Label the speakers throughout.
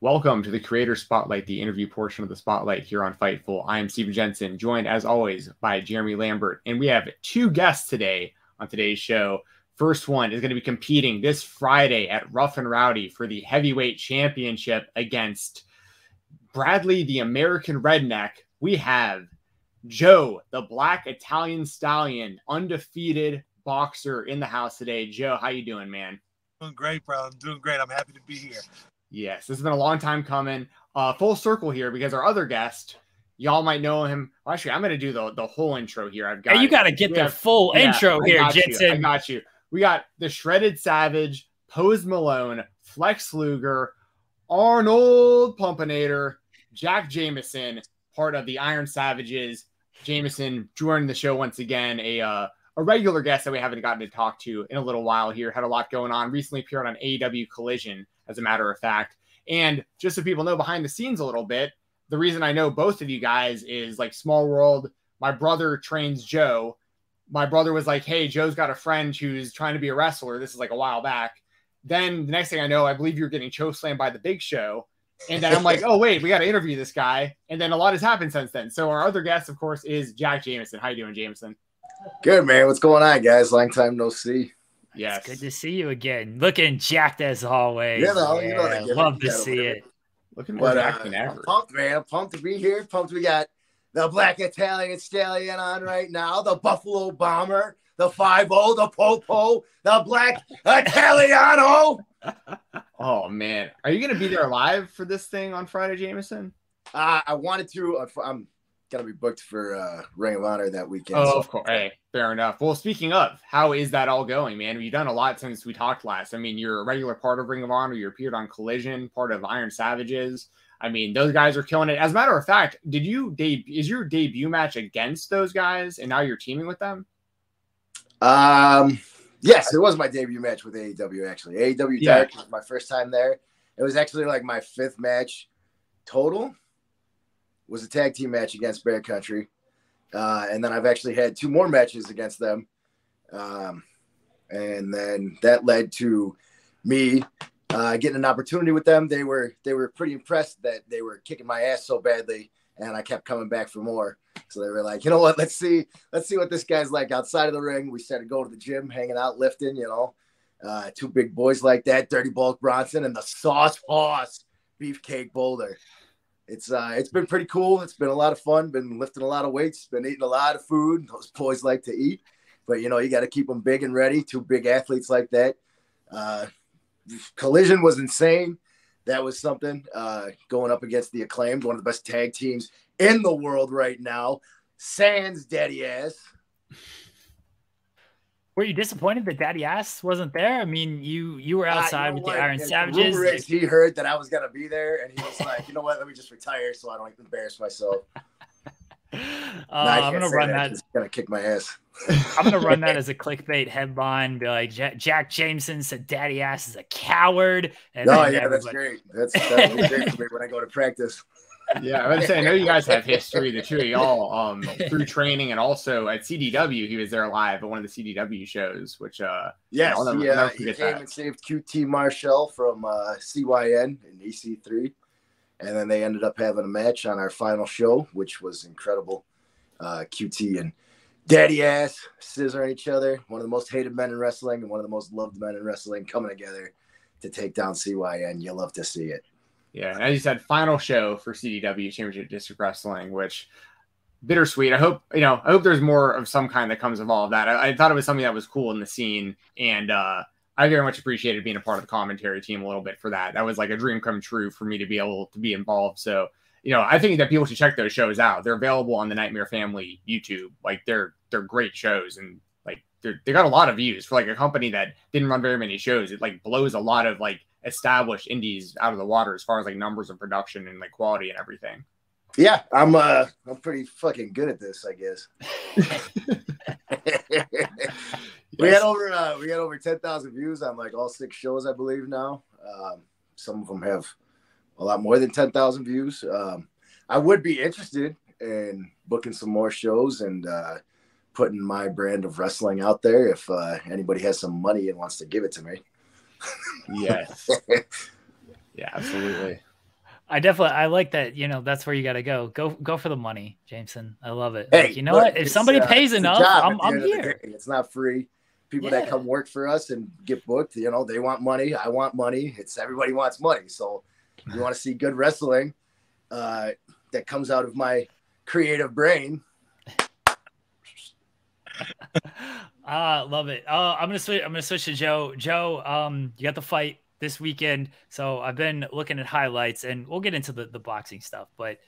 Speaker 1: Welcome to the Creator Spotlight, the interview portion of the Spotlight here on Fightful. I am Steven Jensen, joined as always by Jeremy Lambert, and we have two guests today on today's show. First one is going to be competing this Friday at Rough and Rowdy for the heavyweight championship against Bradley, the American Redneck. We have Joe, the Black Italian Stallion, undefeated boxer in the house today. Joe, how you doing, man?
Speaker 2: Doing great, bro. I'm doing great. I'm happy to be here.
Speaker 1: Yes, this has been a long time coming. Full circle here because our other guest, y'all might know him. Well, actually, I'm going to do the whole intro here. I've got.
Speaker 3: Hey, you got to get the full intro here, Jensen.
Speaker 1: I got you. We got the Shredded Savage, Pose Malone, Flex Luger, Arnold Pumpinator, Jack Jameson, part of the Iron Savages. Jameson joining the show once again, a regular guest that we haven't gotten to talk to in a little while here. Had a lot going on. Recently appeared on AEW Collision, as a matter of fact. And just so people know behind the scenes a little bit, the reason I know both of you guys is like small world. My brother trains Joe. My brother was like, hey, Joe's got a friend who's trying to be a wrestler. This is like a while back. Then the next thing I know, I believe you're getting chokeslammed by the Big Show. And then I'm like, oh, wait, we got to interview this guy. And then a lot has happened since then. So our other guest, of course, is Jack Jameson. How you doing, Jameson?
Speaker 4: Good, man. What's going on, guys? Long time no see.
Speaker 1: Yes.
Speaker 3: It's good to see you again. Looking jacked as always.
Speaker 4: You know
Speaker 3: love to see it.
Speaker 1: Looking more jacked than ever.
Speaker 4: I'm pumped, man. I'm pumped to be here. Pumped we got the Black Italian Stallion on right now, the Buffalo Bomber, the 5-0, the Popo, the Black Italiano.
Speaker 1: Oh, man. Are you going to be there live for this thing on Friday, Jameson?
Speaker 4: I wanted to. I'm going to be booked for Ring of Honor that weekend.
Speaker 1: Oh, of course. Hey, fair enough. Well, speaking of, how is that all going, man? You've done a lot since we talked last. I mean, you're a regular part of Ring of Honor. You appeared on Collision, part of Iron Savages. I mean, those guys are killing it. As a matter of fact, is your debut match against those guys, and now you're teaming with them?
Speaker 4: Yes, it was my debut match with AEW, actually. AEW Dark was my first time there. It was actually like my fifth match total. Was a tag team match against Bear Country. And then I've actually had two more matches against them. And then that led to me getting an opportunity with them. They were pretty impressed that they were kicking my ass so badly, and I kept coming back for more. So they were like, you know what, let's see what this guy's like outside of the ring. We started going to the gym, hanging out, lifting, two big boys like that, Dirty Bulk Bronson and the Sauce Hoss Beefcake Boulder. It's been pretty cool. It's been a lot of fun. Been lifting a lot of weights. Been eating a lot of food. Those boys like to eat, but you got to keep them big and ready. Two big athletes like that. Collision was insane. That was something. Going up against the Acclaimed, one of the best tag teams in the world right now. Sans Daddy Ass.
Speaker 3: Were you disappointed that Daddy Ass wasn't there? I mean, you were outside with the Iron Savages.
Speaker 4: He heard that I was going to be there, and he was like, you know what, let me just retire so I don't embarrass myself.
Speaker 3: I'm going to run that.
Speaker 4: He's going to kick my ass.
Speaker 3: I'm going to run that as a clickbait headline. Be like, Jack Jameson said Daddy Ass is a coward. And
Speaker 4: that's great. That's great for me when I go to practice.
Speaker 1: Yeah, I would say I know you guys have history, the two of y'all, through training, and also at CDW. He was there live at one of the CDW shows, which
Speaker 4: he came and saved QT Marshall from CYN in EC3, and then they ended up having a match on our final show, which was incredible. QT and Daddy Ass scissoring each other, one of the most hated men in wrestling and one of the most loved men in wrestling coming together to take down CYN. You love to see it.
Speaker 1: Yeah, as you said, final show for CDW Championship District Wrestling, which bittersweet. I hope there's more of some kind that comes of all of that. I thought it was something that was cool in the scene, and I very much appreciated being a part of the commentary team a little bit for that. That was like a dream come true for me to be able to be involved. So, I think that people should check those shows out. They're available on the Nightmare Family YouTube. Like they're great shows, and like they got a lot of views for like a company that didn't run very many shows. It like blows a lot of like established indies out of the water as far as like numbers of production and like quality and everything.
Speaker 4: Yeah, I'm pretty fucking good at this, I guess. We had over 10,000 views on like all 6 shows, I believe now. Some of them have a lot more than 10,000 views. I would be interested in booking some more shows and putting my brand of wrestling out there if anybody has some money and wants to give it to me.
Speaker 1: Yes. Yeah, absolutely.
Speaker 3: I like that. You know, that's where you got to go for the money, Jameson. I love it.
Speaker 4: Hey,
Speaker 3: like, you know
Speaker 4: look,
Speaker 3: what? If somebody pays enough, I'm here.
Speaker 4: It's not free. People that come work for us and get booked, you know, they want money. I want money. Everybody wants money. So you want to see good wrestling that comes out of my creative brain.
Speaker 3: Love it. I'm gonna switch to Joe. Joe, you got the fight this weekend. So I've been looking at highlights, and we'll get into the boxing stuff. But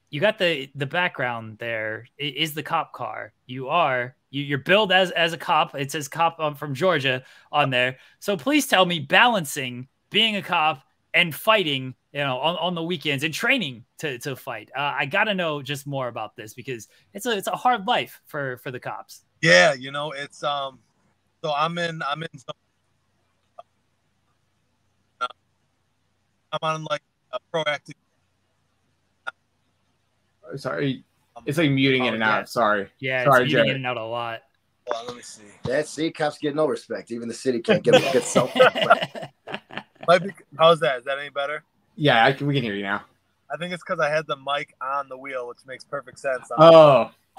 Speaker 3: you got the background there is the cop car. You're billed as a cop. It says cop from Georgia on there. So please tell me, balancing being a cop and fighting, you know, on the weekends and training to fight. I got to know just more about this because it's a hard life for the cops.
Speaker 2: Yeah, you know, it's so I'm on like a proactive.
Speaker 1: Sorry, it's like muting in and out. Sorry.
Speaker 3: Yeah,
Speaker 1: sorry,
Speaker 3: it's muting in and out a lot.
Speaker 2: Well, let me see.
Speaker 4: See, cops get no respect. Even the city can't give them a good self.
Speaker 2: How's that? Is that any better?
Speaker 1: Yeah, we can hear you now.
Speaker 2: I think it's because I had the mic on the wheel, which makes perfect sense.
Speaker 1: There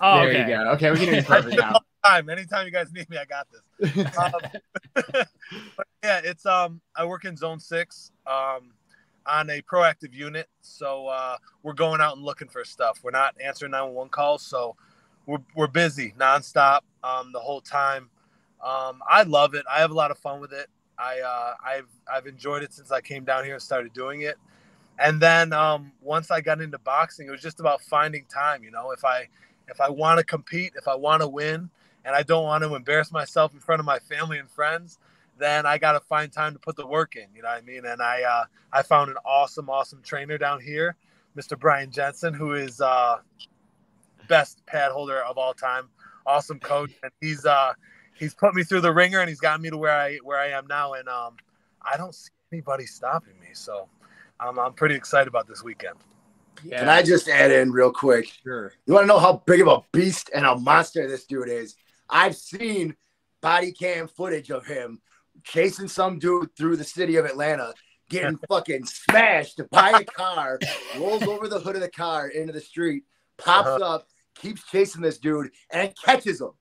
Speaker 3: okay.
Speaker 1: you go. Okay, we can hear you perfect now.
Speaker 2: Anytime you guys need me, I got this. But yeah, it's I work in Zone 6 on a proactive unit, so we're going out and looking for stuff. We're not answering 911 calls, so we're busy nonstop the whole time. I love it. I have a lot of fun with it. I've enjoyed it since I came down here and started doing it. And then once I got into boxing, it was just about finding time. You know, if I want to compete, if I want to win, and I don't want to embarrass myself in front of my family and friends, then I got to find time to put the work in. You know what I mean? And I found an awesome trainer down here, Mr. Brian Jensen, who is best pad holder of all time. Awesome coach, and he's put me through the ringer, and he's gotten me to where I am now. And I don't see anybody stopping me, so I'm pretty excited about this weekend.
Speaker 1: Yeah.
Speaker 4: Can I just add in real quick?
Speaker 1: Sure.
Speaker 4: You want to know how big of a beast and a monster this dude is? I've seen body cam footage of him chasing some dude through the city of Atlanta, getting fucking smashed by a car, rolls over the hood of the car into the street, pops up, keeps chasing this dude, and catches him.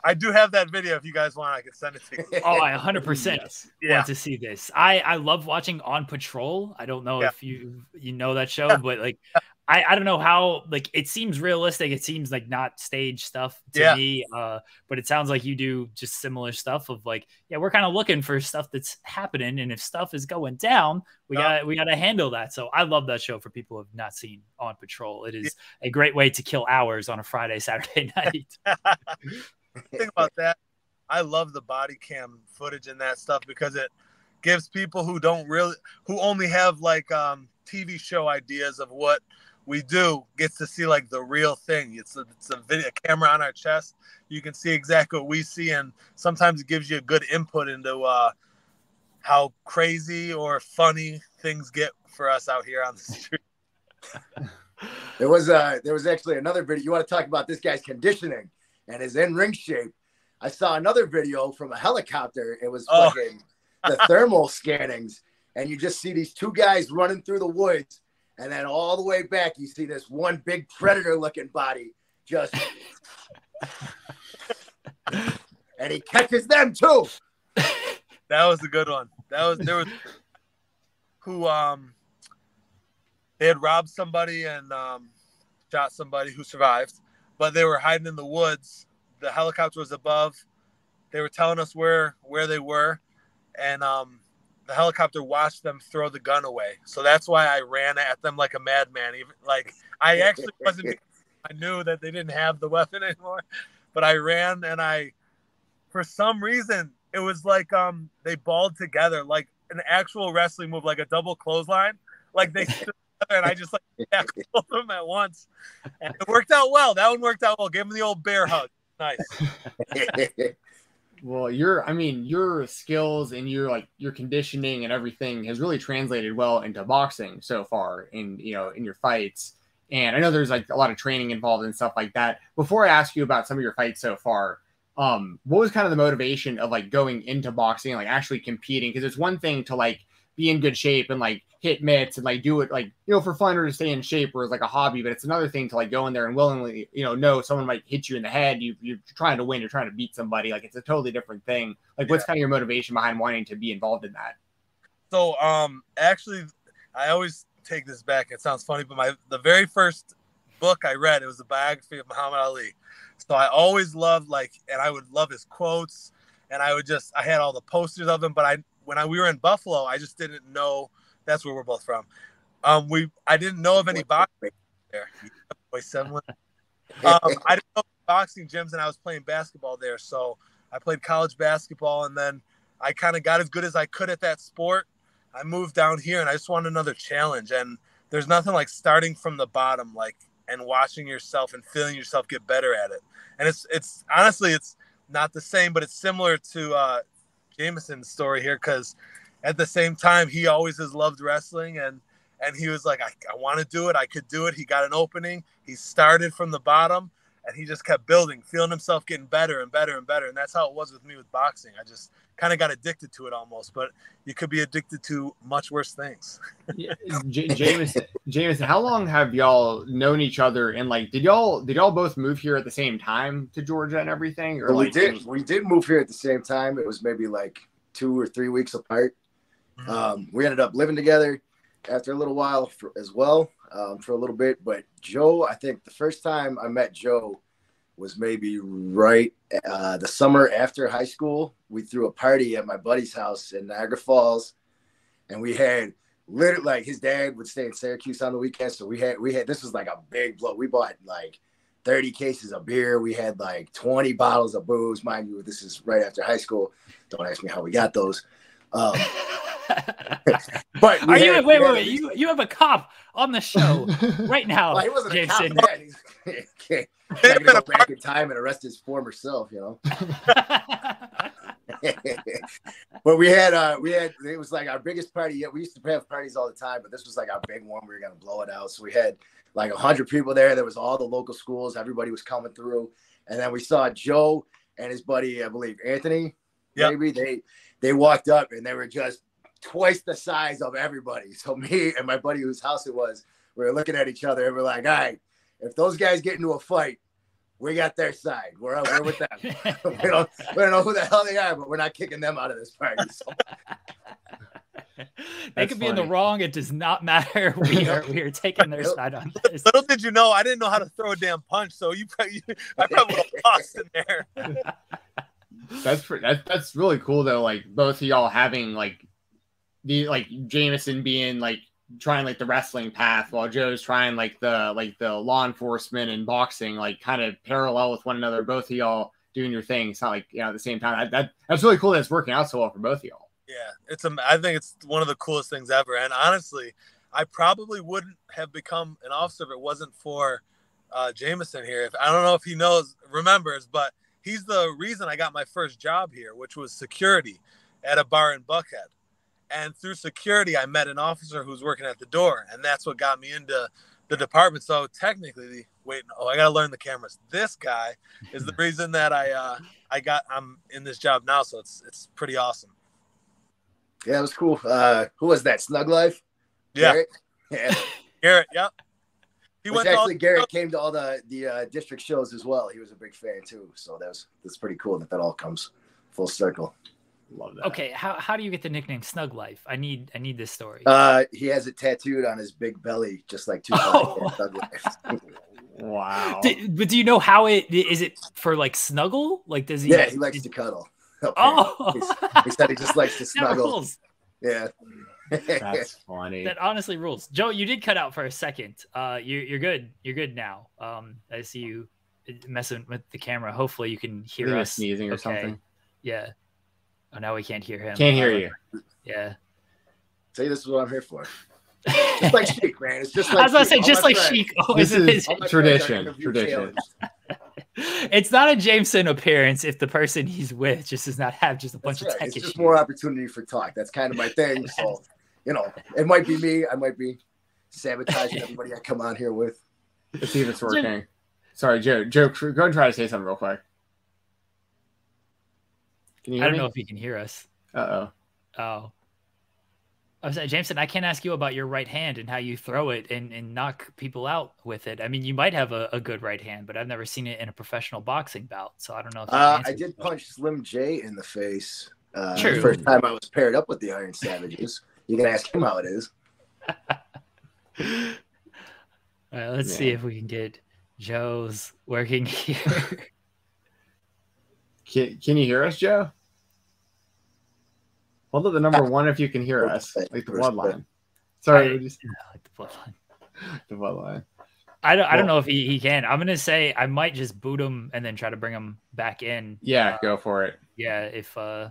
Speaker 2: I do have that video. If you guys want, I can send it to you.
Speaker 3: Oh, I 100% want to see this. I love watching On Patrol. I don't know if you know that show, but like I don't know how, like, it seems realistic. It seems like not stage stuff to me. But it sounds like you do just similar stuff of like, we're kind of looking for stuff that's happening. And if stuff is going down, we gotta handle that. So I love that show for people who have not seen On Patrol. It is a great way to kill hours on a Friday, Saturday night.
Speaker 2: Think about that. I love the body cam footage and that stuff because it gives people who only have like TV show ideas of what we do, gets to see like the real thing. It's a video camera on our chest. You can see exactly what we see, and sometimes it gives you a good input into how crazy or funny things get for us out here on the street.
Speaker 4: There was actually another video. You want to talk about this guy's conditioning and his in-ring shape? I saw another video from a helicopter. It was fucking the thermal scannings, and you just see these two guys running through the woods, and then all the way back you see this one big predator-looking body just, and he catches them too.
Speaker 2: That was a good one. There was who they had robbed somebody and shot somebody who survived, but they were hiding in the woods. The helicopter was above. They were telling us where they were, and the helicopter watched them throw the gun away. So that's why I ran at them like a madman. Even like I actually wasn't. I knew that they didn't have the weapon anymore, but I ran, and for some reason it was like they balled together like an actual wrestling move, like a double clothesline. Like they stood together, and I just like tackled them at once, and it worked out well. That one worked out well. Give them the old bear hug. Nice.
Speaker 1: Well, your skills and your conditioning and everything has really translated well into boxing so far in your fights. And I know there's like a lot of training involved and stuff like that. Before I ask you about some of your fights so far, what was kind of the motivation of like going into boxing and like actually competing? Because it's one thing to like be in good shape and like hit mitts and like do it like, you know, for fun or to stay in shape or as like a hobby. But it's another thing to like go in there and willingly, you know someone might hit you in the head. You're trying to win. You're trying to beat somebody. Like it's a totally different thing. Like what's kind of your motivation behind wanting to be involved in that?
Speaker 2: So actually, I always take this back. It sounds funny, but the very first book I read, it was the biography of Muhammad Ali. So I always loved and I would love his quotes, and I had all the posters of him. But when we were in Buffalo, I just didn't know. That's where we're both from. I didn't know of any boxing there. I didn't know boxing gyms, and I was playing basketball there. So I played college basketball, and then I kind of got as good as I could at that sport. I moved down here, and I just wanted another challenge. And there's nothing like starting from the bottom, and watching yourself and feeling yourself get better at it. And it's honestly, it's not the same, but it's similar to Jameson's story here, because at the same time, he always has loved wrestling, and he was like, I want to do it. I could do it. He got an opening. He started from the bottom, and he just kept building, feeling himself getting better and better and better. And that's how it was with me with boxing. I just kind of got addicted to it almost, but you could be addicted to much worse things.
Speaker 1: Yeah. Jameson, how long have y'all known each other? And like, did y'all both move here at the same time to Georgia and everything? Or
Speaker 4: we did move here at the same time. It was maybe like 2 or 3 weeks apart. We ended up living together after a little while as well, for a little bit. But Joe, I think the first time I met Joe was maybe right the summer after high school. We threw a party at my buddy's house in Niagara Falls, and we had literally, like, his dad would stay in Syracuse on the weekends. So we had this was like a big blow. We bought like 30 cases of beer. We had like 20 bottles of booze. Mind you, this is right after high school. Don't ask me how we got those.
Speaker 3: But wait, you have a cop on the show right now.
Speaker 4: Well, he wasn't
Speaker 3: Jameson.
Speaker 4: a cop. He's not gonna go back in time and arrest his former self, you know. But we had it was like our biggest party yet. We used to have parties all the time, but this was like our big one. We were gonna blow it out. So we had like 100 people there. There was all the local schools. Everybody was coming through, and then we saw Joe and his buddy, I believe Anthony.
Speaker 2: Yep.
Speaker 4: Maybe they walked up and they were just twice the size of everybody. So me and my buddy whose house it was, we were looking at each other and we're like, all right, if those guys get into a fight, we got their side. We're with them. we don't know who the hell they are, but we're not kicking them out of this party. So.
Speaker 3: They could be in the wrong. It does not matter. We are taking their side on this.
Speaker 2: Little did you know, I didn't know how to throw a damn punch. So I probably would have lost in there.
Speaker 1: That's really cool though. Like both of y'all having like Jameson being like trying like the wrestling path while Joe's trying like the law enforcement and boxing, like kind of parallel with one another. Both of y'all doing your thing. It's not like, you know, at the same time. That's really cool that it's working out so well for both of y'all.
Speaker 2: Yeah, I think it's one of the coolest things ever. And honestly, I probably wouldn't have become an officer if it wasn't for Jameson here. I don't know if he remembers, but he's the reason I got my first job here, which was security at a bar in Buckhead. And through security, I met an officer who's working at the door, and that's what got me into the department. So technically, I got to learn the cameras. This guy is the reason that I'm in this job now. So it's pretty awesome.
Speaker 4: Yeah, it was cool. Who was that? Snug Life?
Speaker 2: Yeah.
Speaker 4: Garrett? Yeah.
Speaker 2: Garrett, yep.
Speaker 4: Garrett came to all the district shows as well. He was a big fan too. So that's pretty cool that all comes full circle.
Speaker 1: Love that.
Speaker 3: Okay, how do you get the nickname Snug Life? I need this story.
Speaker 4: He has it tattooed on his big belly, just like two. Snug Life.
Speaker 1: Wow.
Speaker 3: But do you know how is it for like snuggle? Like does he?
Speaker 4: Yeah, he likes to cuddle.
Speaker 3: Oh,
Speaker 4: he said he just likes to snuggle. Yeah.
Speaker 1: That's funny.
Speaker 3: That honestly rules. Joe, you did cut out for a second. You're good. You're good now. I see you messing with the camera. Hopefully you can hear us.
Speaker 1: Sneezing or something.
Speaker 3: Yeah. Oh, now we can't hear him.
Speaker 1: Can't hear you.
Speaker 3: Yeah.
Speaker 4: See, this is what I'm here for. Just like Sheik, man. It's just like
Speaker 3: I was going to say, just like Sheik. Oh,
Speaker 1: this is tradition.
Speaker 3: It's not a Jameson appearance if the person he's with just does not have just a bunch of tech issues.
Speaker 4: It's just more opportunity for talk. That's kind of my thing. So, you know, it might be me. I might be sabotaging everybody I come on here with.
Speaker 1: Let's see if it's working. Sorry, Joe. Joe, go and try to say something real quick. Can you hear me?
Speaker 3: I don't know if he can hear us.
Speaker 1: Uh-oh.
Speaker 3: Oh. I was saying, Jameson, I can't ask you about your right hand and how you throw it and knock people out with it. I mean, you might have a good right hand, but I've never seen it in a professional boxing bout. So I don't know if
Speaker 4: I did punch Slim J in the face.
Speaker 3: True.
Speaker 4: The first time I was paired up with the Iron Savages. You can ask him how it is.
Speaker 3: All right, let's see if we can get Joe's working here.
Speaker 1: Can you hear us, Joe? Hold up the number 1 if you can hear us, like the bloodline. Sorry,
Speaker 3: like the bloodline.
Speaker 1: The bloodline.
Speaker 3: I don't know if he can. I'm gonna say I might just boot him and then try to bring him back in.
Speaker 1: Yeah, go for it.
Speaker 3: Yeah, if all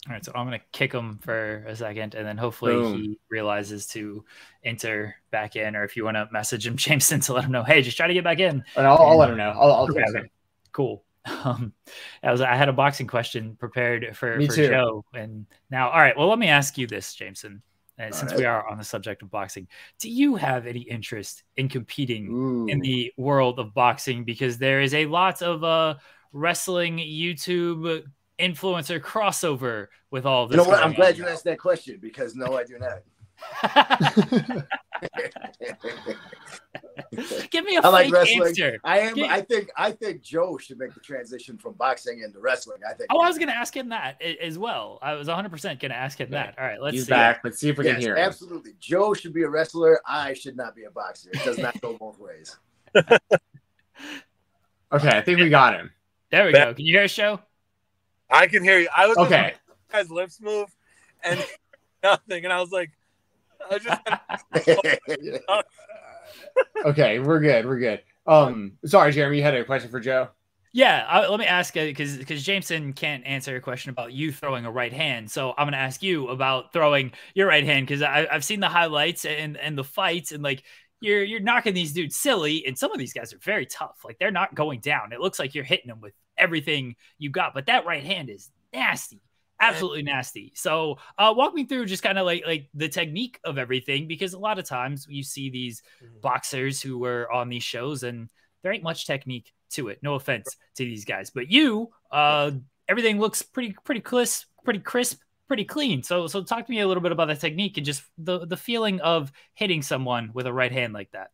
Speaker 3: right, so I'm gonna kick him for a second, and then hopefully he realizes to enter back in. Or if you want to message him, Jameson, to let him know, hey, just try to get back in.
Speaker 1: And I'll let him know. I'll text him.
Speaker 3: Cool. I had a boxing question prepared for Joe, and now, all right. Well, let me ask you this, Jameson. Since we are on the subject of boxing, do you have any interest in competing in the world of boxing? Because there is a lot of wrestling YouTube influencer crossover with all of this.
Speaker 4: You know what? I'm glad you asked that question because no, I do not.
Speaker 3: Give me a
Speaker 4: I like
Speaker 3: fake
Speaker 4: wrestling.
Speaker 3: answer.
Speaker 4: I think Joe should make the transition from boxing into wrestling. I think.
Speaker 3: Oh, I was going to ask him that as well. I was 100% going to ask him that. All right, let's see.
Speaker 1: He's back. Let's see if we can hear him.
Speaker 4: Absolutely. Joe should be a wrestler. I should not be a boxer. It does not go both ways.
Speaker 1: Okay, I think we got him.
Speaker 3: There we go. Can you hear us, Joe?
Speaker 2: I can hear you. I was
Speaker 1: okay.
Speaker 2: Guy's lips move and nothing, and I was like,
Speaker 1: Okay, we're good. We're good. Sorry, Jeremy, you had a question for Joe?
Speaker 3: Yeah, let me ask because Jameson can't answer a question about you throwing a right hand. So I'm going to ask you about throwing your right hand because I've seen the highlights and the fights and like you're knocking these dudes silly. And some of these guys are very tough. Like they're not going down. It looks like you're hitting them with everything you got. But that right hand is nasty. Absolutely nasty. So walk me through just kind of like the technique of everything, because a lot of times you see these boxers who were on these shows and there ain't much technique to it. No offense to these guys, but you, everything looks pretty crisp, pretty clean. So talk to me a little bit about the technique and just the feeling of hitting someone with a right hand like that.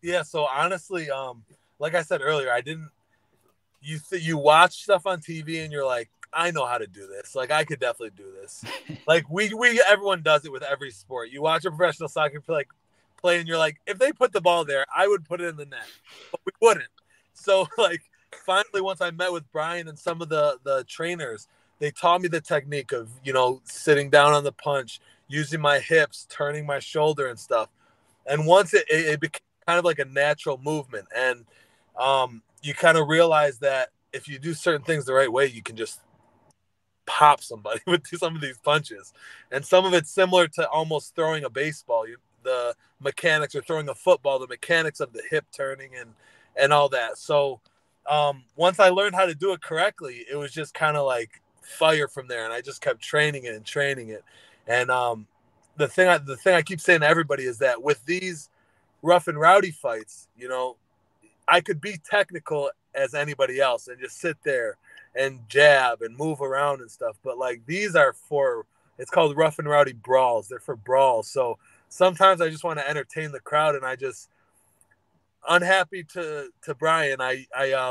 Speaker 2: Yeah. So honestly, like I said earlier, you watch stuff on TV and you're like, I know how to do this. Like I could definitely do this. Like everyone does it with every sport. You watch a professional soccer play and you're like, if they put the ball there, I would put it in the net, but we wouldn't. So like finally, once I met with Brian and some of the trainers, they taught me the technique of, sitting down on the punch, using my hips, turning my shoulder and stuff. And once it became kind of like a natural movement. And you kind of realize that if you do certain things the right way, you can just pop somebody with some of these punches. And some of it's similar to almost throwing a baseball. The mechanics are throwing a football, the mechanics of the hip turning and all that. So once I learned how to do it correctly, it was just kind of like fire from there. And I just kept training it. And the thing I keep saying to everybody is that with these rough and rowdy fights, I could be technical as anybody else and just sit there and jab and move around and stuff. But like these are it's called rough and rowdy brawls. They're for brawls. So sometimes I just want to entertain the crowd, and I just unhappy to Brian. I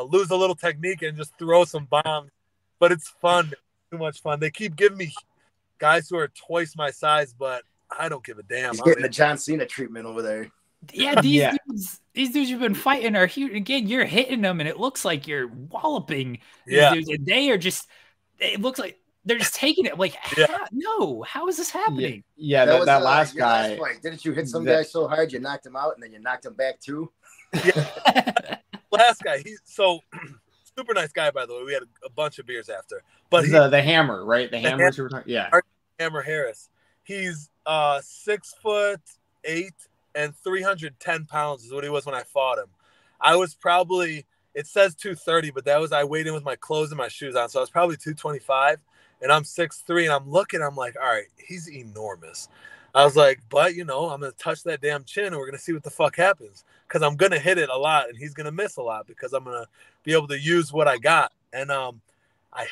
Speaker 2: lose a little technique and just throw some bombs, but it's fun. Too much fun. They keep giving me guys who are twice my size, but I don't give a damn.
Speaker 4: He's getting the John Cena treatment over there.
Speaker 3: Yeah, these dudes you've been fighting are huge. Again, you're hitting them, and it looks like you're walloping these dudes, and they are just. It looks like they're just taking it. Like, how is this happening?
Speaker 1: Yeah, that last guy.
Speaker 4: Last fight. Didn't you hit some guy so hard you knocked him out, and then you knocked him back too?
Speaker 2: Yeah. Last guy, he's so super nice guy, by the way. We had a bunch of beers after, but
Speaker 1: the Hammer, right? The Hammer. Yeah,
Speaker 2: Hammer Harris. He's 6'8" and 310 pounds is what he was when I fought him. I was probably, it says 230, but I weighed in with my clothes and my shoes on, so I was probably 225, and I'm 6'3", and I'm like, all right, he's enormous. I was like, but I'm gonna touch that damn chin, and we're gonna see what the fuck happens, because I'm gonna hit it a lot, and he's gonna miss a lot, because I'm gonna be able to use what I got. And I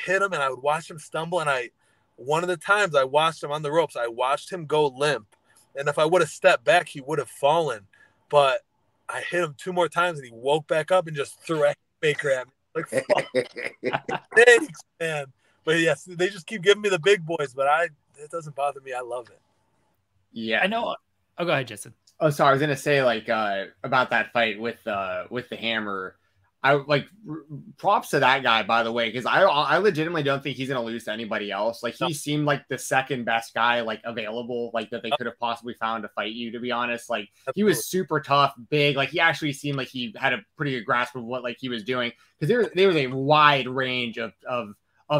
Speaker 2: hit him, and I would watch him stumble, and one of the times I watched him on the ropes, I watched him go limp. And if I would have stepped back, he would have fallen. But I hit him 2 more times, and he woke back up and just threw a Baker at me. Like, fuck. Thanks, man. But yes, they just keep giving me the big boys, but it doesn't bother me. I love it.
Speaker 1: Yeah.
Speaker 3: I know. Oh, go ahead, Justin.
Speaker 1: Oh, sorry. I was gonna say like about that fight with the Hammer. I like props to that guy, by the way, because I legitimately don't think he's gonna lose to anybody else. Like he seemed like the second best guy like available, like that they could have possibly found to fight you. To be honest, like he was super tough, big. Like he actually seemed like he had a pretty good grasp of what like he was doing, because there was a wide range of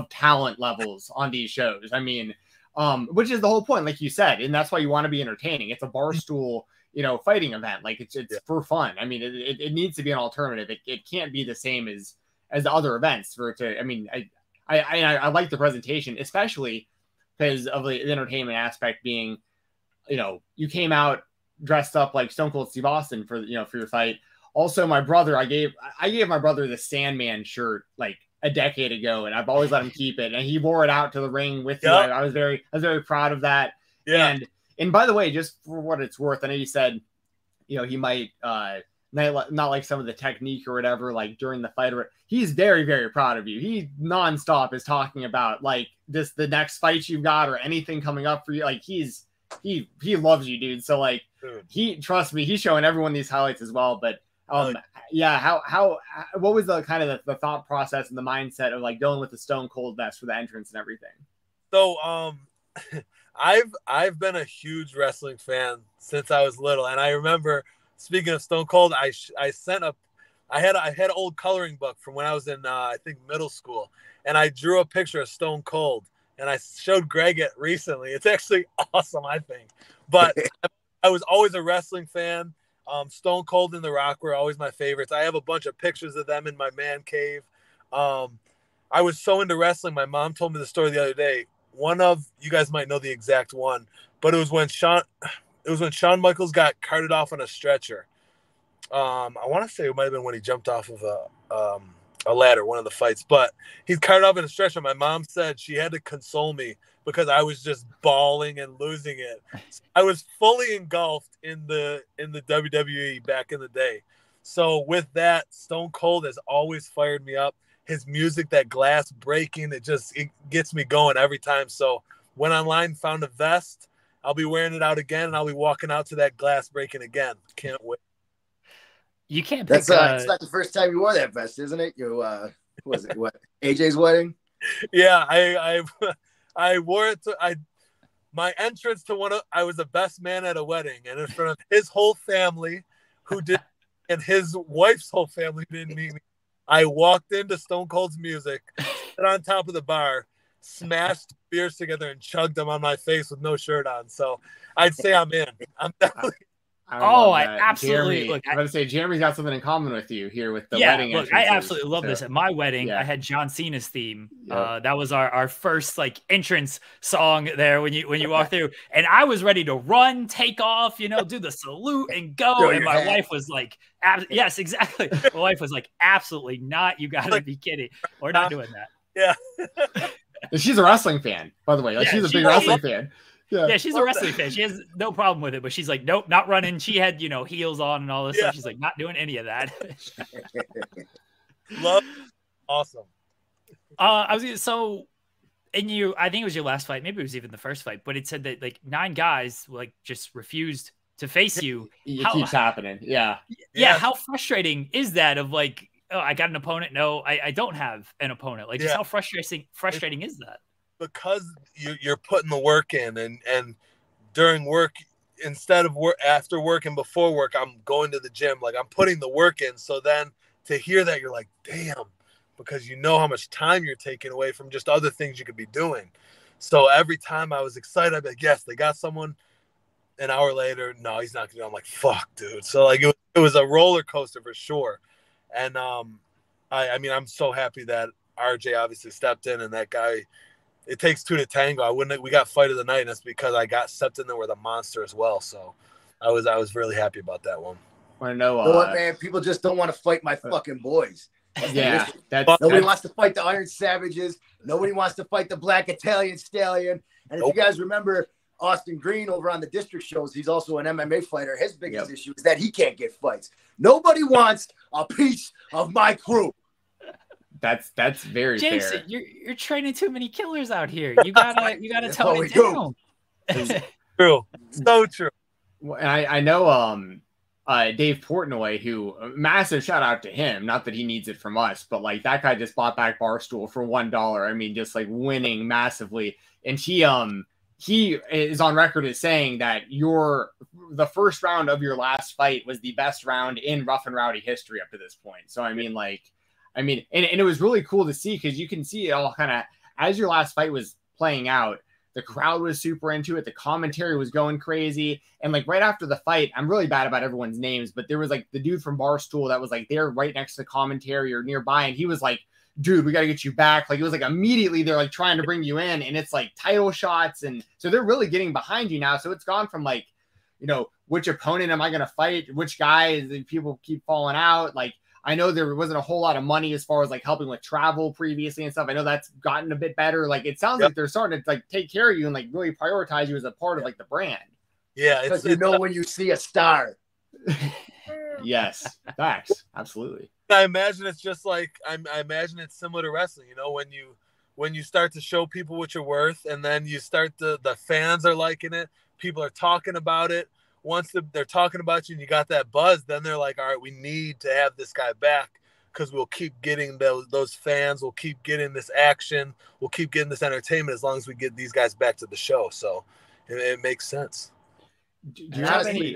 Speaker 1: talent levels on these shows. I mean, which is the whole point, like you said, and that's why you want to be entertaining. It's a barstool, fighting event. Like it's for fun. I mean, it needs to be an alternative. It can't be the same as the other events for it to. I mean, I like the presentation, especially because of the entertainment aspect being, you came out dressed up like Stone Cold Steve Austin for your fight. Also, my brother, I gave my brother the Sandman shirt like a decade ago, and I've always let him keep it, and he wore it out to the ring with me. I was very proud of that. Yeah. And by the way, just for what it's worth, I know you said, he might not like some of the technique or whatever, like during the fight. He's very, very proud of you. He nonstop is talking about like the next fight you've got or anything coming up for you. Like he loves you, dude. So like trust me, he's showing everyone these highlights as well. But yeah, what was the kind of the thought process and the mindset of like going with the Stone Cold vest for the entrance and everything?
Speaker 2: So I've been a huge wrestling fan since I was little, and I remember, speaking of Stone Cold, I had an old coloring book from when I was in I think middle school, and I drew a picture of Stone Cold, and I showed Greg it recently. It's actually awesome, I think. But I was always a wrestling fan. Stone Cold and The Rock were always my favorites. I have a bunch of pictures of them in my man cave. I was so into wrestling. My mom told me the story the other day. One of you guys might know the exact one, but it was when Shawn Michaels got carted off on a stretcher. I want to say it might have been when he jumped off of a ladder, one of the fights, but he's carted off in a stretcher. My mom said she had to console me because I was just bawling and losing it. I was fully engulfed in the WWE back in the day. So with that, Stone Cold has always fired me up. His music, that glass breaking, it gets me going every time. So went online, found a vest. I'll be wearing it out again, and I'll be walking out to that glass breaking again. Can't wait.
Speaker 3: You can't pick.
Speaker 4: It's not the first time you wore that vest, isn't it? Was it what AJ's wedding?
Speaker 2: Yeah, I wore it to my entrance to I was the best man at a wedding, and in front of his whole family, and his wife's whole family didn't meet me. I walked into Stone Cold's music, sat on top of the bar, smashed beers together, and chugged them on my face with no shirt on. So I'd say I'm in. I'm definitely.
Speaker 3: I absolutely
Speaker 1: look. I'm going to say Jeremy's got something in common with you here with the wedding.
Speaker 3: Look, I absolutely love this. At my wedding, I had John Cena's theme. Yep. That was our first like entrance song there when you walk through, and I was ready to run, take off, do the salute and go. And my wife was like, "Yes, exactly." My wife was like, "Absolutely not! You got to be kidding! We're not doing that."
Speaker 2: Yeah.
Speaker 1: She's a wrestling fan, by the way. Like she's a big wrestling fan.
Speaker 3: Yeah, she's a wrestling fan. She has no problem with it, but she's like, nope, not running. She had, heels on and all this stuff. She's like, not doing any of that.
Speaker 2: Love, awesome.
Speaker 3: I think it was your last fight. Maybe it was even the first fight, but it said that like 9 guys like just refused to face you.
Speaker 1: It keeps happening. Yeah.
Speaker 3: How frustrating is that? Of like, oh, I got an opponent. No, I don't have an opponent. Like, just how frustrating is that?
Speaker 2: Because you're putting the work in, and during work, instead of work, after work and before work, I'm going to the gym. Like I'm putting the work in. So then to hear that, you're like, damn, because you know how much time you're taking away from just other things you could be doing. So every time I was excited, I'd be like, yes, they got someone. An hour later, no, he's not going to. I'm like, fuck, dude. So like it was a roller coaster for sure. And I mean, I'm so happy that RJ obviously stepped in, and that guy. It takes 2 to tango. We got fight of the night, and it's because I got stepped in there with a monster as well. So I was really happy about that one.
Speaker 1: I know.
Speaker 4: Man, people just don't want to fight my fucking boys.
Speaker 1: Yeah,
Speaker 4: nobody wants to fight the Iron Savages. Nobody wants to fight the Black Italian Stallion. And if you guys remember Austin Green over on the district shows, he's also an MMA fighter. His biggest issue is that he can't get fights. Nobody wants a piece of my crew.
Speaker 1: That's very
Speaker 3: Jason,
Speaker 1: fair.
Speaker 3: You're training too many killers out here. You gotta tone it down.
Speaker 2: True. So true.
Speaker 1: And I know Dave Portnoy, who massive shout out to him. Not that he needs it from us, but like that guy just bought back Barstool for $1. I mean, just like winning massively. And he is on record as saying that the first round of your last fight was the best round in Rough and Rowdy history up to this point. So and it was really cool to see, because you can see it all kind of as your last fight was playing out. The crowd was super into it. The commentary was going crazy. And like right after the fight, I'm really bad about everyone's names, but there was like the dude from Barstool that was like there right next to the commentary or nearby. And he was like, dude, we got to get you back. Like it was like immediately they're like trying to bring you in, and it's like title shots. And so they're really getting behind you now. So it's gone from like, which opponent am I going to fight? Which guy? People keep falling out. Like, I know there wasn't a whole lot of money as far as like helping with travel previously and stuff. I know that's gotten a bit better. Like it sounds like they're starting to like take care of you and like really prioritize you as a part of like the brand.
Speaker 4: Yeah, because when you see a star.
Speaker 1: Yes, facts, absolutely.
Speaker 2: I imagine it's just like I imagine it's similar to wrestling. When you start to show people what you're worth, and then you start the fans are liking it, people are talking about it. Once they're talking about you and you got that buzz, then they're like, all right, we need to have this guy back, because we'll keep getting those fans. We'll keep getting this action. We'll keep getting this entertainment as long as we get these guys back to the show. So it makes sense.
Speaker 1: Do you have any...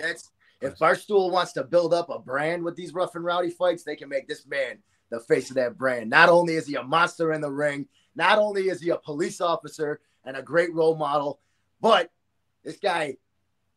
Speaker 4: If Barstool wants to build up a brand with these Rough and Rowdy fights, they can make this man the face of that brand. Not only is he a monster in the ring, not only is he a police officer and a great role model, but this guy,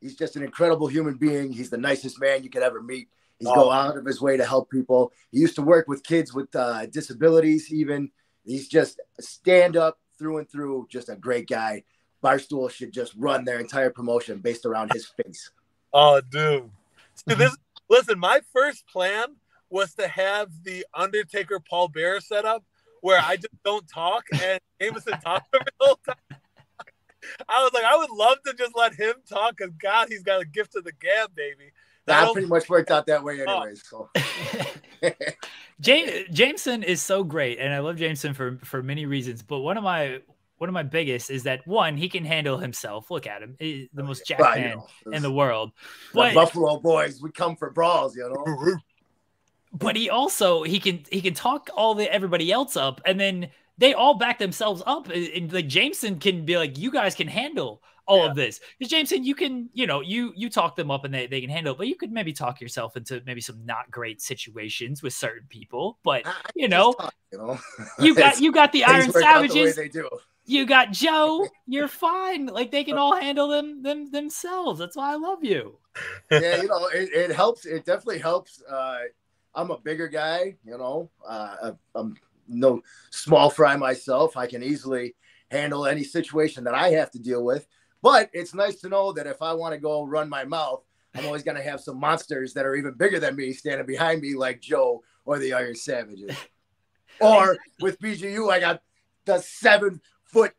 Speaker 4: he's just an incredible human being. He's the nicest man you could ever meet. He's go out of his way to help people. He used to work with kids with disabilities even. He's just a stand-up through and through, just a great guy. Barstool should just run their entire promotion based around his face.
Speaker 2: Oh, dude. So listen, my first plan was to have the Undertaker Paul Bearer set up where I just don't talk and Jameson talks over the whole time. I was like, I would love to just let him talk, because God, he's got a gift of the gab, baby.
Speaker 4: That pretty much worked out that way anyways. So.
Speaker 3: Jameson is so great, and I love Jameson for many reasons, but one of my biggest is that, one, he can handle himself. Look at him. He's the most jacked man in the world. But
Speaker 4: Buffalo boys, we come for brawls,
Speaker 3: But he can talk everybody else up, and then they all back themselves up. And like Jameson can be like, you guys can handle all of this. Because Jameson, you can, you talk them up and they can handle it, but you could maybe talk yourself into maybe some not great situations with certain people. But you got the Iron Savages.
Speaker 4: The they do.
Speaker 3: You got Joe. You're fine. Like they can all handle themselves. That's why I love you.
Speaker 4: Yeah, it helps. It definitely helps. I'm a bigger guy. I'm no small fry myself. I can easily handle any situation that I have to deal with. But it's nice to know that if I want to go run my mouth, I'm always going to have some monsters that are even bigger than me standing behind me, like Joe or the Iron Savages. Or with BGU, I got the 7 foot.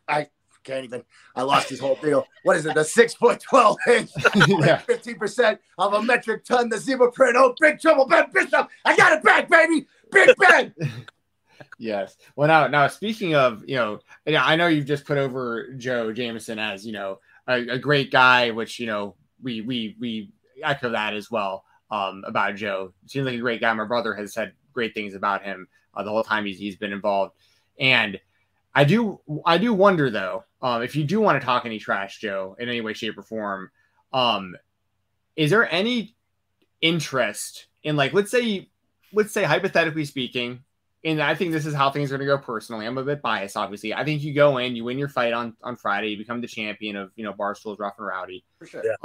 Speaker 4: I can't even. I lost his whole deal. What is it? The 6 foot 12 inch, 15% of a metric ton. The zebra print. Oh, Big Trouble, Ben Bishop. I got it back, baby. Big Ben.
Speaker 1: Yes. Well, now speaking of, I know you've just put over Joe Jameson as, a great guy, which, we echo that as well about Joe. Seems like a great guy. My brother has said great things about him the whole time he's been involved. And I do wonder though, if you do want to talk any trash, Joe, in any way, shape, or form, is there any interest in, like, let's say hypothetically speaking, and I think this is how things are going to go personally. I'm a bit biased, obviously. I think you go in, you win your fight on Friday, you become the champion of, Barstool's Rough and Rowdy.
Speaker 4: For sure.
Speaker 2: Yeah.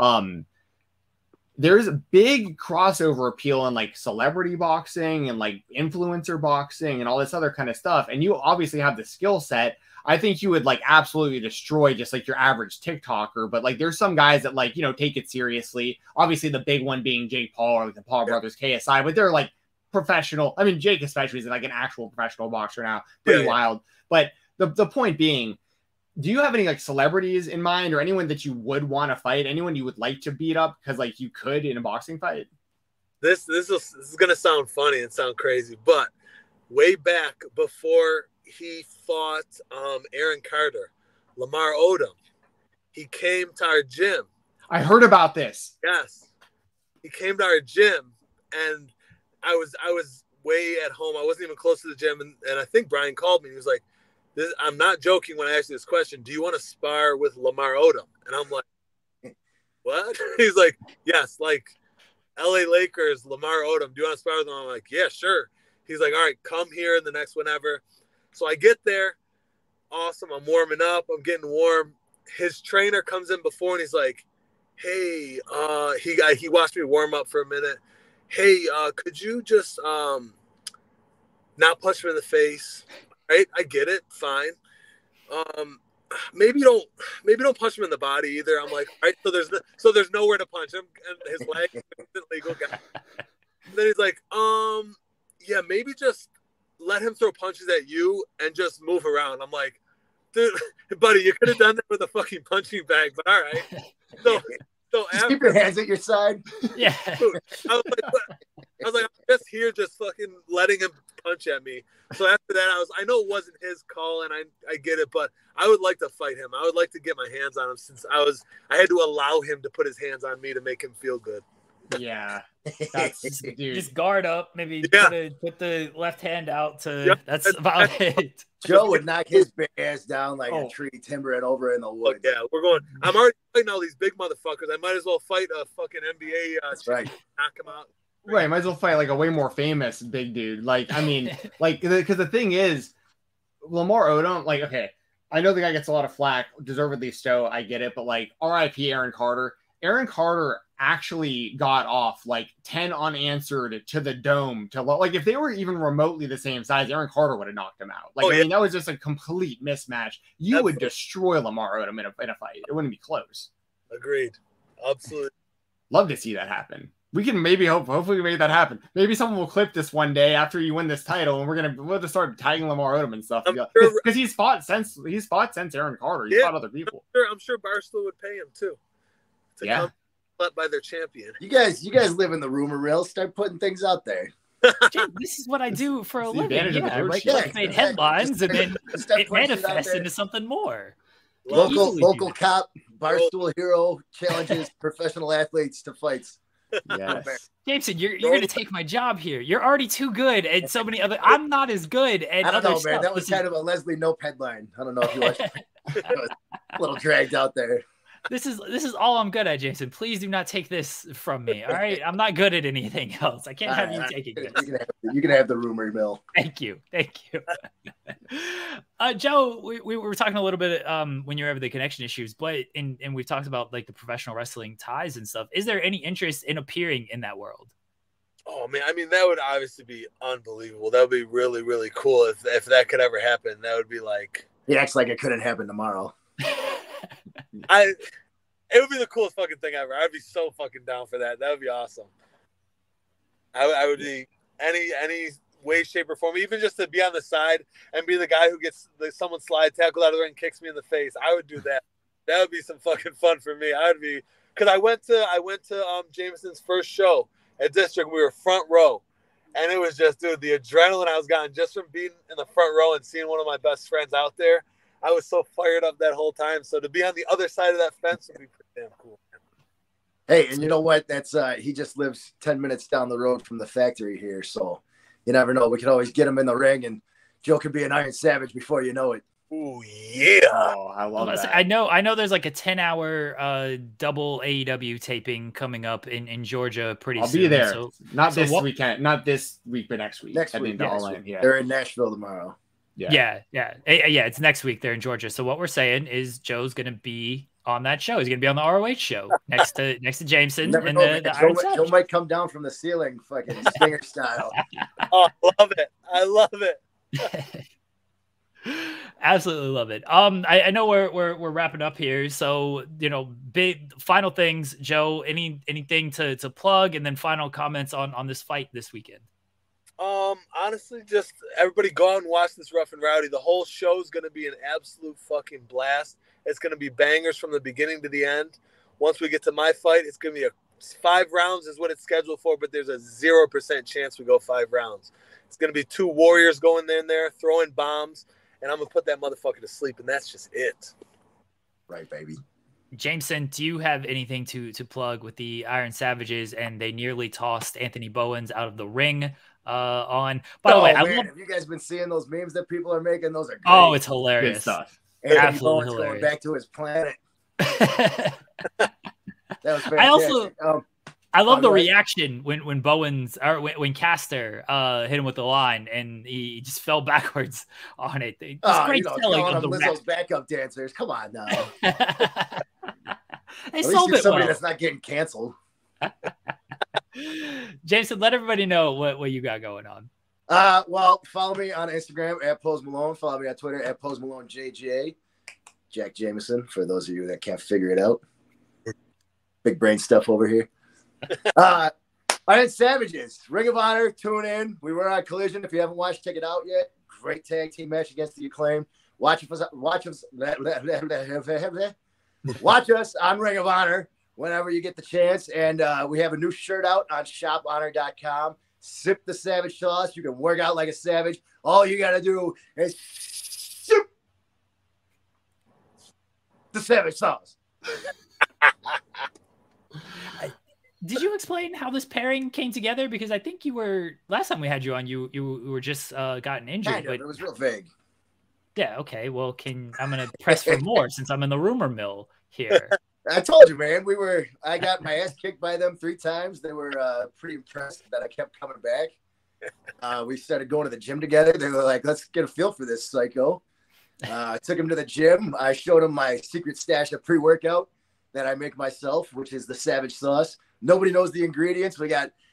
Speaker 1: There's a big crossover appeal in like celebrity boxing and like influencer boxing and all this other kind of stuff. And you obviously have the skill set. I think you would like absolutely destroy just like your average TikToker, but like there's some guys that like, take it seriously. Obviously the big one being Jake Paul or like the Paul brothers, KSI, but they're like professional. I mean, Jake especially is like an actual professional boxer now. Pretty wild. But the point being, do you have any like celebrities in mind or anyone that you would want to fight? Anyone you would like to beat up because like you could in a boxing fight?
Speaker 2: This is gonna sound funny and sound crazy, but way back before he fought Aaron Carter, Lamar Odom, he came to our gym.
Speaker 1: I heard about this.
Speaker 2: Yes, he came to our gym, and I was way at home. I wasn't even close to the gym, and I think Brian called me. He was like, I'm not joking when I asked you this question. Do you want to spar with Lamar Odom? And I'm like, what? He's like, yes, like LA Lakers, Lamar Odom. Do you want to spar with him? I'm like, yeah, sure. He's like, all right, come here in the next whenever. So I get there. Awesome. I'm warming up. I'm getting warm. His trainer comes in before and he's like, hey, he watched me warm up for a minute. Hey, could you just not punch him in the face? Right? I get it. Fine. Maybe don't punch him in the body either. I'm like, all right, so there's nowhere to punch him, and his leg is legal guy. And then he's like, yeah, maybe just let him throw punches at you and just move around. I'm like, dude, buddy, you could have done that with a fucking punching bag, but all right. So
Speaker 4: just keep your hands at your side.
Speaker 3: Yeah.
Speaker 2: Dude, I was like, I'm just here, just fucking letting him punch at me. So after that, I know it wasn't his call, and I get it, but I would like to fight him. I would like to get my hands on him since I had to allow him to put his hands on me to make him feel good.
Speaker 1: Yeah, that's dude.
Speaker 3: Just guard up, maybe put the left hand out to.
Speaker 2: Yep.
Speaker 3: That's about it.
Speaker 4: Joe would knock his big ass down like a tree, timber it over in the woods.
Speaker 2: Yeah, we're going. I'm already fighting all these big motherfuckers. I might as well fight a fucking NBA.
Speaker 4: That's right.
Speaker 2: Knock him out.
Speaker 1: Right, might as well fight like a way more famous big dude. Like, I mean, like, because the thing is, Lamar Odom, like, okay, I know the guy gets a lot of flack, deservedly so, I get it, but like, R.I.P. Aaron Carter. Aaron Carter actually got off like 10 unanswered to the dome. Like, if they were even remotely the same size, Aaron Carter would have knocked him out. Like, I mean, that was just a complete mismatch. You would destroy Lamar Odom in a fight. It wouldn't be close.
Speaker 2: Agreed. Absolutely.
Speaker 1: Love to see that happen. We can maybe hopefully make that happen. Maybe someone will clip this one day after you win this title, and we'll just start tagging Lamar Odom and stuff because he's fought since Aaron Carter. He's fought other people.
Speaker 2: I'm sure Barstool would pay him too. To come by their champion.
Speaker 4: You guys live in the rumor mill. Start putting things out there.
Speaker 3: This is what I do for a living.
Speaker 1: Made
Speaker 3: headlines and then it manifests into something more.
Speaker 4: Local cop, Barstool hero challenges professional athletes to fights.
Speaker 1: Yes.
Speaker 3: Jameson, you're going to take my job here. You're already too good at so many other. I'm not as good at.
Speaker 4: I don't know, man.
Speaker 3: Stuff.
Speaker 4: That was kind of a Leslie Knope headline. I don't know if you watched it. It was a little dragged out there.
Speaker 3: This is all I'm good at, Jameson. Please do not take this from me. All right, I'm not good at anything else. I can't have you taking this.
Speaker 4: You can have the rumor mill.
Speaker 3: Thank you. Joe, we were talking a little bit when you were having the connection issues, but and we've talked about like the professional wrestling ties and stuff. Is there any interest in appearing in that world?
Speaker 2: Oh man, I mean that would obviously be unbelievable. That would be really, really cool if that could ever happen. That would be like
Speaker 4: he acts like it couldn't happen tomorrow.
Speaker 2: It would be the coolest fucking thing ever. I'd be so fucking down for that. That would be awesome. I would be any way, shape, or form, even just to be on the side and be the guy who gets someone slide tackled out of the ring and kicks me in the face. I would do that. That would be some fucking fun for me. I would be because I went to Jameson's first show at District. We were front row, and it was just, dude, the adrenaline I was gotten just from being in the front row and seeing one of my best friends out there. I was so fired up that whole time. So to be on the other side of that fence would be pretty damn cool.
Speaker 4: Hey, and you know what? That's he just lives 10 minutes down the road from the factory here. So you never know. We could always get him in the ring, and Joe could be an Iron Savage before you know it.
Speaker 2: Ooh, yeah.
Speaker 1: Oh, I love that.
Speaker 3: I know there's like a 10-hour double AEW taping coming up in Georgia pretty soon.
Speaker 1: I'll be there.
Speaker 3: So,
Speaker 1: not this weekend. Not this week, but next week.
Speaker 4: Next week. Yeah. They're in Nashville tomorrow.
Speaker 3: Yeah. It's next week. They're in Georgia. So what we're saying is Joe's going to be on that show. He's going to be on the ROH show next to Jameson.
Speaker 4: Joe might come down from the ceiling, fucking Stinger style.
Speaker 2: Oh, I love it.
Speaker 3: Absolutely love it. I know we're wrapping up here, so big final things, Joe. Anything to plug, and then final comments on this fight this weekend.
Speaker 2: Honestly, just everybody go out and watch this Rough and Rowdy. The whole show is going to be an absolute fucking blast. It's going to be bangers from the beginning to the end. Once we get to my fight, it's going to be 5 rounds is what it's scheduled for, but there's a 0% chance we go 5 rounds. It's going to be 2 warriors going in there, throwing bombs, and I'm going to put that motherfucker to sleep, and that's just it.
Speaker 4: Right, baby.
Speaker 3: Jameson, do you have anything to plug with the Iron Savages? And they nearly tossed Anthony Bowens out of the ring on. By the way,
Speaker 4: have you guys been seeing those memes that people are making? Those are great.
Speaker 3: Oh, it's hilarious.
Speaker 1: Good stuff.
Speaker 4: Anthony Bowens going back to his planet. That was fantastic.
Speaker 3: I love the reaction when Bowens or when Caster hit him with the line and he just fell backwards on it. It's great selling of the
Speaker 4: Lizzo's backup dancers. Come on now.
Speaker 3: They sold it
Speaker 4: somebody
Speaker 3: well.
Speaker 4: That's not getting canceled.
Speaker 3: Jameson, let everybody know what you got going on.
Speaker 4: Well, follow me on Instagram at Pose Malone. Follow me on Twitter at Pose Malone JJ. Jack Jameson, for those of you that can't figure it out. Big brain stuff over here. Iron Savages, Ring of Honor, tune in. We were on Collision. If you haven't watched, check it out yet. Great tag team match against the Acclaim. Watch us on Ring of Honor whenever you get the chance. And we have a new shirt out on shophonor.com. Sip the Savage sauce. You can work out like a savage. All you got to do is sip the Savage sauce.
Speaker 3: Did you explain how this pairing came together? Because I think you were last time we had you on, you were just gotten injured. But
Speaker 4: it was real vague.
Speaker 3: Yeah. Okay. Well, I'm gonna press for more since I'm in the rumor mill here.
Speaker 4: I told you, man. I got my ass kicked by them 3 times. They were pretty impressed that I kept coming back. We started going to the gym together. They were like, "Let's get a feel for this psycho." I took him to the gym. I showed him my secret stash of pre-workout that I make myself, which is the Savage sauce. Nobody knows the ingredients.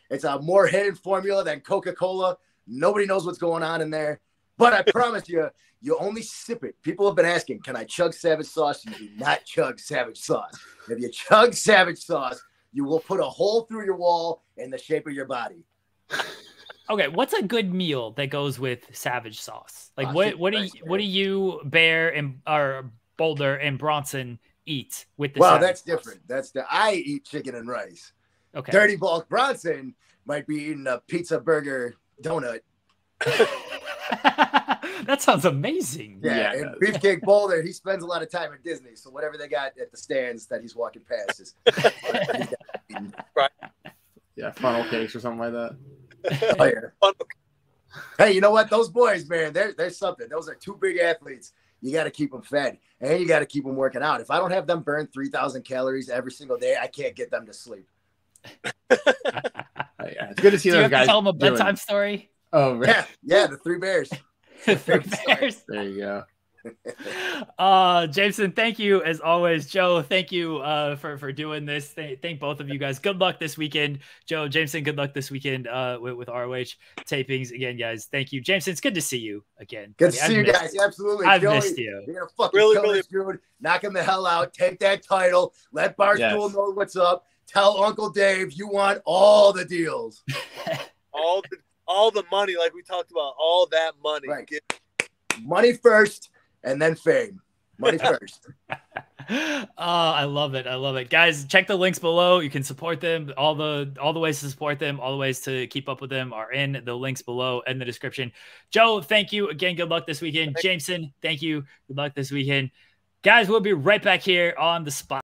Speaker 4: It's a more hidden formula than Coca-Cola. Nobody knows what's going on in there. But I promise you, you only sip it. People have been asking, can I chug Savage sauce? You do not chug Savage sauce. If you chug Savage sauce, you will put a hole through your wall in the shape of your body.
Speaker 3: Okay, what's a good meal that goes with Savage sauce? Like what do you, Bear and or Boulder and Bronson eat with the Savage
Speaker 4: that's
Speaker 3: sauce?
Speaker 4: different. I eat chicken and rice.
Speaker 3: Okay.
Speaker 4: Dirty Bulk Bronson might be eating a pizza, burger, donut.
Speaker 3: That sounds amazing.
Speaker 4: Yeah, and Beefcake Boulder, he spends a lot of time at Disney, so whatever they got at the stands that he's walking past is
Speaker 2: right.
Speaker 1: Yeah, funnel cakes or something like that.
Speaker 4: Oh, yeah. Hey, you know what? Those boys, man, there's something. Those are 2 big athletes. You got to keep them fed, and you got to keep them working out. If I don't have them burn 3,000 calories every single day, I can't get them to sleep.
Speaker 1: Yeah, it's good to see those guys.
Speaker 3: Tell them a bedtime story.
Speaker 1: Oh, right.
Speaker 4: Yeah, the 3 bears.
Speaker 3: The 3 bears.
Speaker 1: There you go.
Speaker 3: Jameson, thank you as always. Joe, thank you for doing this. Thank both of you guys. Good luck this weekend. Joe, Jameson, good luck this weekend with ROH tapings again, guys. Thank you, Jameson. It's good to see you again.
Speaker 4: Good to see you guys. Absolutely.
Speaker 3: I've
Speaker 4: Joey,
Speaker 3: missed you.
Speaker 4: You're gonna fucking kill this dude. Knock him the hell out. Take that title. Let Barstool know what's up. Tell Uncle Dave you want all the deals.
Speaker 2: all the money, like we talked about, all that money.
Speaker 4: Right. Money first and then fame. Money first.
Speaker 3: I love it. I love it. Guys, check the links below. You can support them. All the ways to support them, all the ways to keep up with them are in the links below in the description. Joe, thank you again. Good luck this weekend. Jameson, thank you. Good luck this weekend. Guys, we'll be right back here on the spot.